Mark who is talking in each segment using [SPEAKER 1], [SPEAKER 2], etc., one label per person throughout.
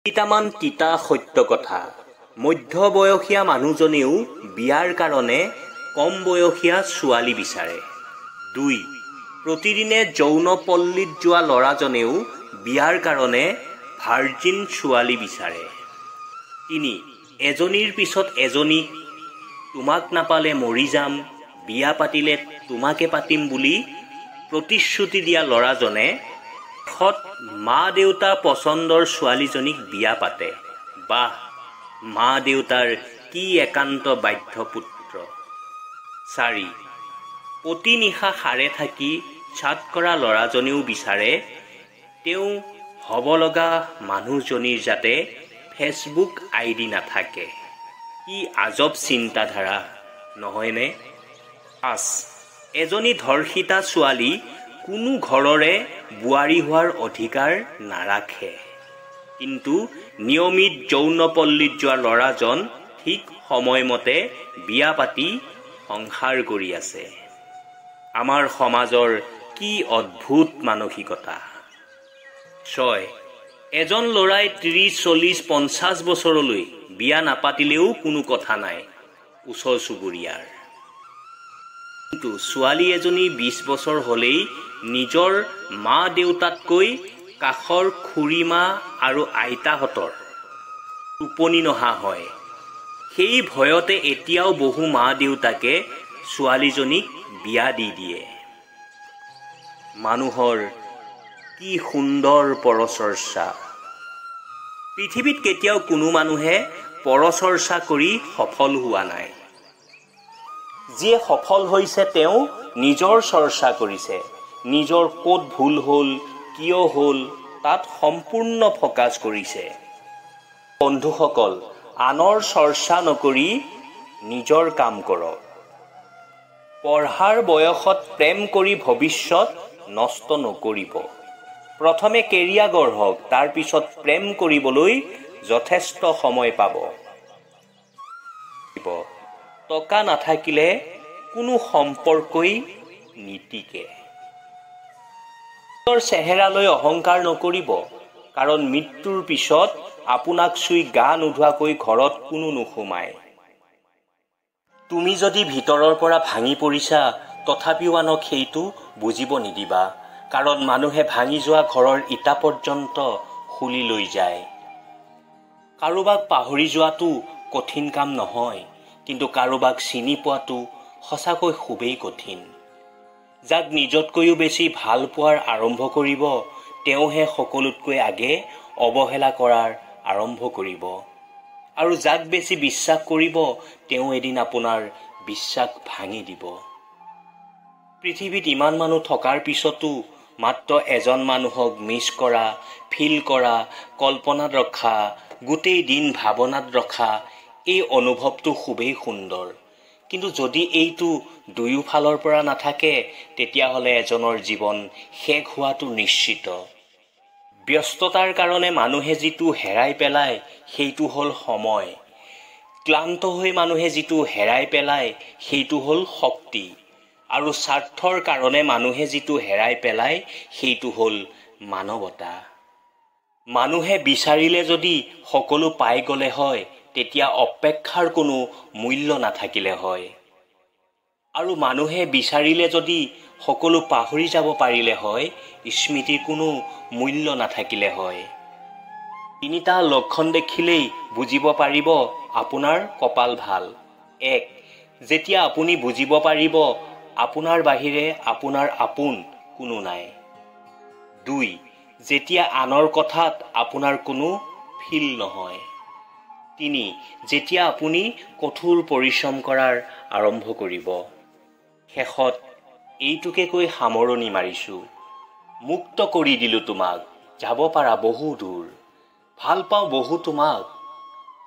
[SPEAKER 1] কেইটামান তিতা সত্য কথা। মধ্যবয়সীয়া মানুহজনেও বিয়াৰ কাৰণে কম বয়সীয়া ছোৱালী বিচাৰে। 2. প্ৰতিদিনে যৌনপল্লীত যোৱা ল'ৰাজনেও বিয়াৰ কাৰণে ভাৰ্জিন ছোৱালী বিচাৰে। 3. এজনীৰ পিছত এজনীক তোমাক নাপালে মৰি যাম, বিয়া পাতিলে তোমাকে পাতিম বুলি প্ৰতিশ্ৰুতি দিয়া ল'ৰাজনে মা দেউতা পচন্দৰ ছোৱালীজনীক বিয়া পাতে। বাহ, মা দেউতাৰ কি একান্ত বাধ্য পুত্ৰ। 4. প্ৰতি নিশা সাৰে থাকি চাট কৰা ল'ৰাজনেও বিচাৰে তেওঁ হ'ব লগা মানুহজনীৰ যাতে ফেচবুক আইডি নাথাকে। কি আজব চিন্তাধাৰা নহয়নে? 5. এজনী ধৰ্ষিতা ছোৱালী কোনো ঘৰৰে বোৱাৰী হোৱাৰ অধিকাৰ নাৰাখে, কিন্তু নিয়মিত যৌনপল্লীত যোৱা ল'ৰাজন ঠিক সময়মতে বিয়া পাতি সংসাৰ কৰি আছে। আমাৰ সমাজৰ কি অদ্ভুত মানসিকতা। 6. এজন ল'ৰাই 30-40-50 বছৰলৈ বিয়া নাপাতিলেও কোনো কথা নাই ওচৰ চুবুৰীয়াৰ, কিন্তু ছোৱালী এজনী 20 বছৰ হ'লেই নিজৰ মা দেউতাতকৈ কাষৰ খুৰীমা আৰু আইতাহঁতৰ টোপনি নহা হয়। সেই ভয়তে এতিয়াও বহু মা দেউতাকে ছোৱালীজনীক বিয়া দি দিয়ে। মানুহৰ কি সুন্দৰ পৰচৰ্চা। পৃথিৱীত কেতিয়াও কোনো মানুহে পৰচৰ্চা কৰি সফল হোৱা নাই। যিয়ে সফল হৈছে তেওঁ নিজৰ চৰ্চা কৰিছে। নিজৰ ক'ত ভুল হ'ল, কিয় হ'ল তাত সম্পূৰ্ণ ফ'কাছ কৰিছে। বন্ধুসকল, আনৰ চৰ্চা নকৰি নিজৰ কাম কৰক। পঢ়াৰ বয়সত প্ৰেম কৰি ভৱিষ্যত নষ্ট নকৰিব। প্ৰথমে কেৰিয়াৰ গঢ়ক, তাৰপিছত প্ৰেম কৰিবলৈ যথেষ্ট সময় পাব। টকা নাথাকিলে কোনো সম্পৰ্কই নীতিকে। নিজৰ চেহেৰালৈ অহংকাৰ নকৰিব, কাৰণ মৃত্যুৰ পিছত আপোনাক চুই গা নোধোৱাকৈ ঘৰত কোনো নোসোমায়। তুমি যদি ভিতৰৰ পৰা ভাঙি পৰিছা, তথাপিও আনক সেইটো বুজিব নিদিবা, কাৰণ মানুহে ভাঙি যোৱা ঘৰৰ ইটা পৰ্যন্ত খুলি লৈ যায়। কাৰোবাক পাহৰি যোৱাটো কঠিন কাম নহয়, কিন্তু কাৰোবাক চিনি পোৱাটো সঁচাকৈ খুবেই কঠিন। যাক নিজতকৈও বেছি ভাল পোৱাৰ আৰম্ভ কৰিব, তেওঁহে সকলোতকৈ আগে অৱহেলা কৰাৰ আৰম্ভ কৰিব। আৰু যাক বেছি বিশ্বাস কৰিব, তেওঁ এদিন আপোনাৰ বিশ্বাস ভাঙি দিব। পৃথিৱীত ইমান মানুহ থকাৰ পিছতো মাত্ৰ এজন মানুহক মিছ কৰা, ফিল কৰা, কল্পনাত ৰখা, গোটেই দিন ভাৱনাত ৰখা, এই অনুভৱটো খুবেই সুন্দৰ। কিন্তু যদি এইটো দুয়োফালৰ পৰা নাথাকে, তেতিয়াহ'লে এজনৰ জীৱন শেষ হোৱাটো নিশ্চিত। ব্যস্ততাৰ কাৰণে মানুহে যিটো হেৰাই পেলায় সেইটো হ'ল সময়। ক্লান্ত হৈ মানুহে যিটো হেৰাই পেলায় সেইটো হ'ল শক্তি। আৰু স্বাৰ্থৰ কাৰণে মানুহে যিটো হেৰাই পেলায় সেইটো হ'ল মানৱতা। মানুহে বিচাৰিলে যদি সকলো পাই গ'লে হয়, তেতিয়া অপেক্ষাৰ কোনো মূল্য নাথাকিলে হয়। আৰু মানুহে বিচাৰিলে যদি সকলো পাহৰি যাব পাৰিলে হয়, স্মৃতিৰ কোনো মূল্য নাথাকিলে হয়। 3টা লক্ষণ দেখিলেই বুজিব পাৰিব আপোনাৰ কপাল ভাল। 1. যেতিয়া আপুনি বুজিব পাৰিব আপোনাৰ বাহিৰে আপোনাৰ আপোন কোনো নাই। 2. যেতিয়া আনৰ কথাত আপোনাৰ কোনো ফিল নহয়। 3. যেতিয়া আপুনি কঠোৰ পৰিশ্ৰম কৰাৰ আৰম্ভ কৰিব। শেষত এইটোকে কৈ সামৰণি মাৰিছোঁ। মুক্ত কৰি দিলোঁ তোমাক, যাব পাৰা বহু দূৰ। ভাল পাওঁ বহু তোমাক,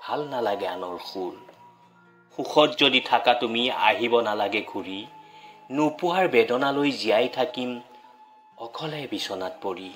[SPEAKER 1] ভাল নালাগে আনৰ সুৰ। সুখত যদি থাকা তুমি আহিব নালাগে ঘূৰি, নোপোৱাৰ বেদনালৈ জীয়াই থাকিম অকলে বিচনাত পৰি।